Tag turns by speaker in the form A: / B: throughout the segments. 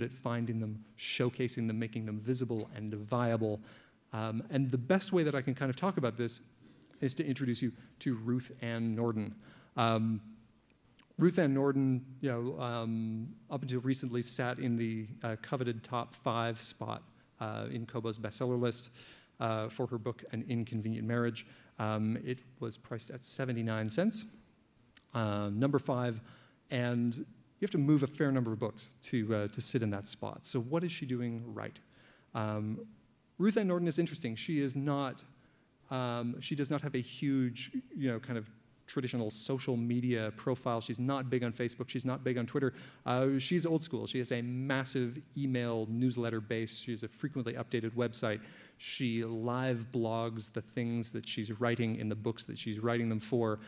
A: at finding them, showcasing them, making them visible and viable. And the best way that I can kind of talk about this is to introduce you to Ruth Ann Norden. Ruth Ann Norden, up until recently, sat in the coveted top 5 spot in Kobo's bestseller list for her book, An Inconvenient Marriage. It was priced at 79 cents. Number 5, and you have to move a fair number of books to sit in that spot. So what is she doing right? Ruth Ann Norden is interesting. She is not, she does not have a huge, kind of traditional social media profile. She's not big on Facebook. She's not big on Twitter. She's old school. She has a massive email newsletter base. She has a frequently updated website. She live blogs the things that she's writing in the books that she's writing them for.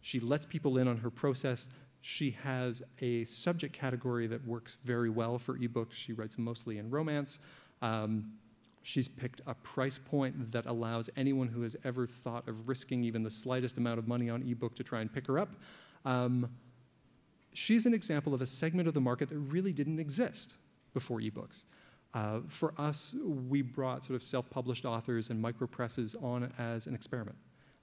A: She lets people in on her process. She has a subject category that works very well for ebooks. She writes mostly in romance. She's picked a price point that allows anyone who has ever thought of risking even the slightest amount of money on ebook to try and pick her up. She's an example of a segment of the market that really didn't exist before ebooks. For us, we brought sort of self-published authors and micropresses on as an experiment,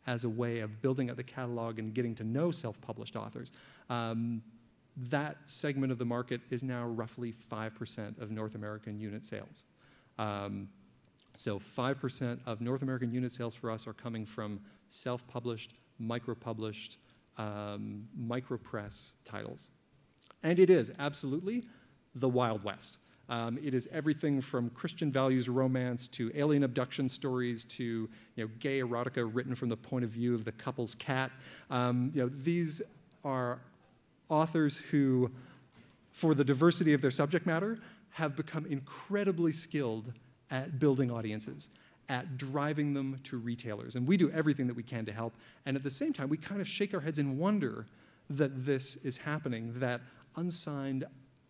A: as a way of building up the catalog and getting to know self-published authors. That segment of the market is now roughly 5% of North American unit sales. So 5% of North American unit sales for us are coming from self-published, micro-published, micropress titles. And it is absolutely the Wild West. It is everything from Christian values romance to alien abduction stories to gay erotica written from the point of view of the couple's cat. These are authors who, for the diversity of their subject matter, have become incredibly skilled at building audiences, at driving them to retailers. And we do everything that we can to help. And at the same time, we kind of shake our heads in wonder that this is happening, that unsigned,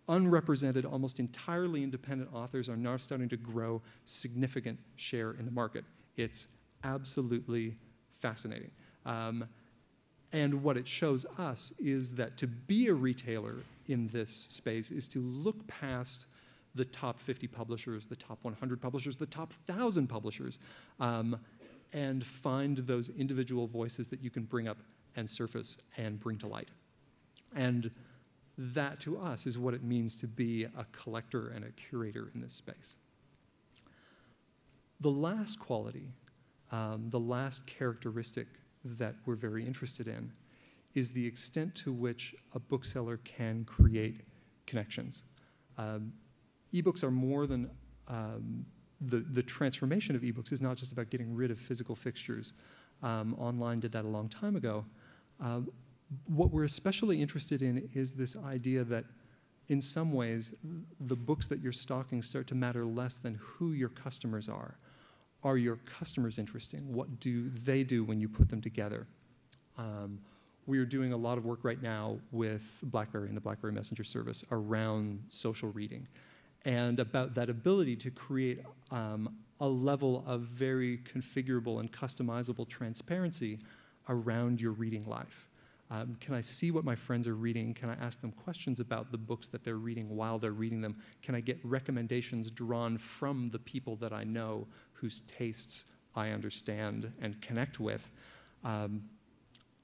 A: unrepresented, almost entirely independent authors are now starting to grow significant share in the market. It's absolutely fascinating. And what it shows us is that to be a retailer in this space is to look past the top 50 publishers, the top 100 publishers, the top 1,000 publishers, and find those individual voices that you can bring up and surface and bring to light. And that, to us, is what it means to be a collector and a curator in this space. The last quality, the last characteristic that we're very interested in is the extent to which a bookseller can create connections. Ebooks are more than, the transformation of ebooks is not just about getting rid of physical fixtures. Online did that a long time ago. What we're especially interested in is this idea that in some ways, the books that you're stocking start to matter less than who your customers are. Are your customers interesting? What do they do when you put them together? We are doing a lot of work right now with BlackBerry and the BlackBerry Messenger service around social reading, and about that ability to create a level of very configurable and customizable transparency around your reading life. Can I see what my friends are reading? Can I ask them questions about the books that they're reading while they're reading them? Can I get recommendations drawn from the people that I know whose tastes I understand and connect with?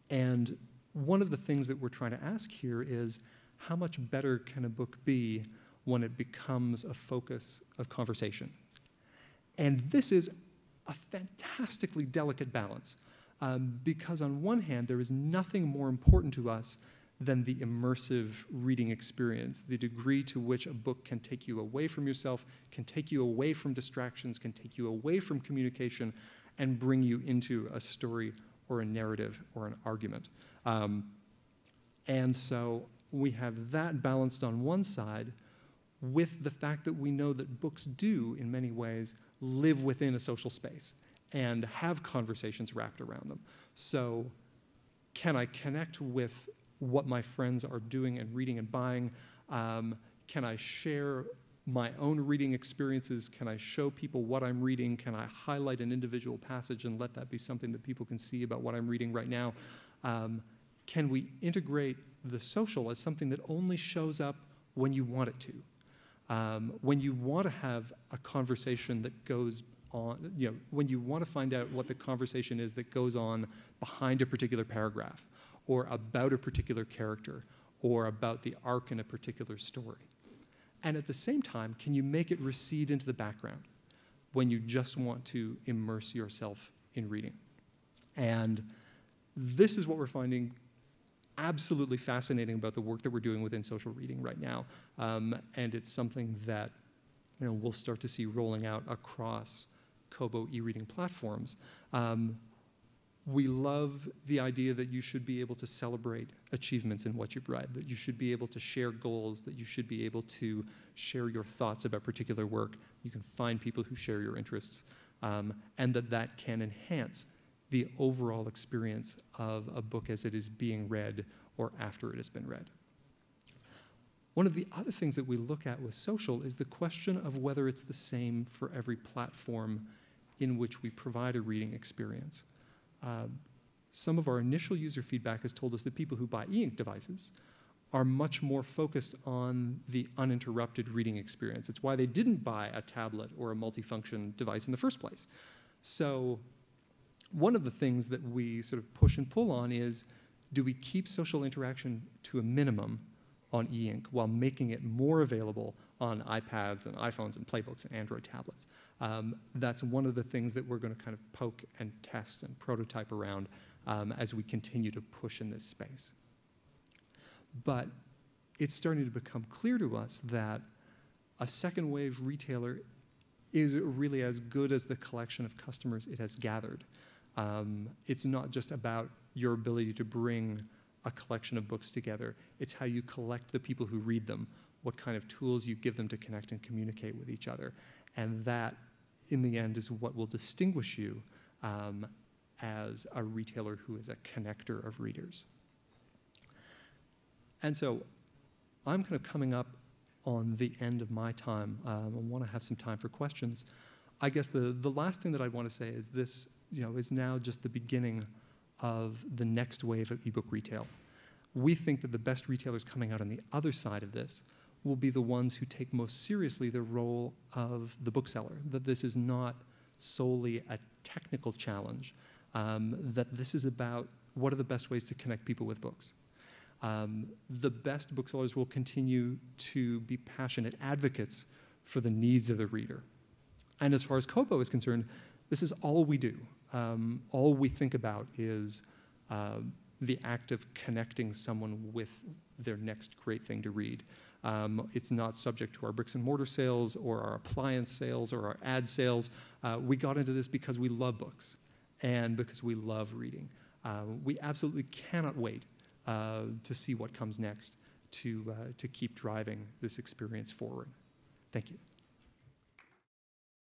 A: And one of the things that we're trying to ask here is, how much better can a book be when it becomes a focus of conversation? And this is a fantastically delicate balance. Because on one hand, there is nothing more important to us than the immersive reading experience, the degree to which a book can take you away from yourself, can take you away from distractions, can take you away from communication, and bring you into a story or a narrative or an argument. And so we have that balanced on one side with the fact that we know that books do, in many ways, live within a social space and have conversations wrapped around them. So can I connect with what my friends are doing and reading and buying? Can I share my own reading experiences? Can I show people what I'm reading? Can I highlight an individual passage and let that be something that people can see about what I'm reading right now? Can we integrate the social as something that only shows up when you want it to? when you want to have a conversation that goes on, when you want to find out what the conversation is that goes on behind a particular paragraph, or about a particular character, or about the arc in a particular story. And at the same time, can you make it recede into the background when you just want to immerse yourself in reading? And this is what we're finding absolutely fascinating about the work that we're doing within social reading right now. And it's something that we'll start to see rolling out across Kobo e-reading platforms. We love the idea that you should be able to celebrate achievements in what you've read, that you should be able to share goals, that you should be able to share your thoughts about particular work. You can find people who share your interests, and that can enhance the overall experience of a book as it is being read or after it has been read. One of the other things that we look at with social is the question of whether it's the same for every platform in which we provide a reading experience. Some of our initial user feedback has told us that people who buy e-ink devices are much more focused on the uninterrupted reading experience. It's why they didn't buy a tablet or a multifunction device in the first place. So one of the things that we sort of push and pull on is, do we keep social interaction to a minimum on e-ink while making it more available on iPads and iPhones and Playbooks and Android tablets? That's one of the things that we're going to kind of poke and test and prototype around as we continue to push in this space. But it's starting to become clear to us that a second wave retailer is really as good as the collection of customers it has gathered. It's not just about your ability to bring a collection of books together. It's how you collect the people who read them, what kind of tools you give them to connect and communicate with each other. And that, in the end, is what will distinguish you as a retailer who is a connector of readers. And so I'm kind of coming up on the end of my time. I want to have some time for questions. I guess the last thing that I want to say is this is now just the beginning of the next wave of ebook retail. We think that the best retailers coming out on the other side of this will be the ones who take most seriously the role of the bookseller, that this is not solely a technical challenge, that this is about what are the best ways to connect people with books. The best booksellers will continue to be passionate advocates for the needs of the reader. And as far as Kobo is concerned, this is all we do. All we think about is the act of connecting someone with their next great thing to read. It's not subject to our bricks and mortar sales or our appliance sales or our ad sales. We got into this because we love books and because we love reading. We absolutely cannot wait to see what comes next to keep driving this experience forward. Thank you.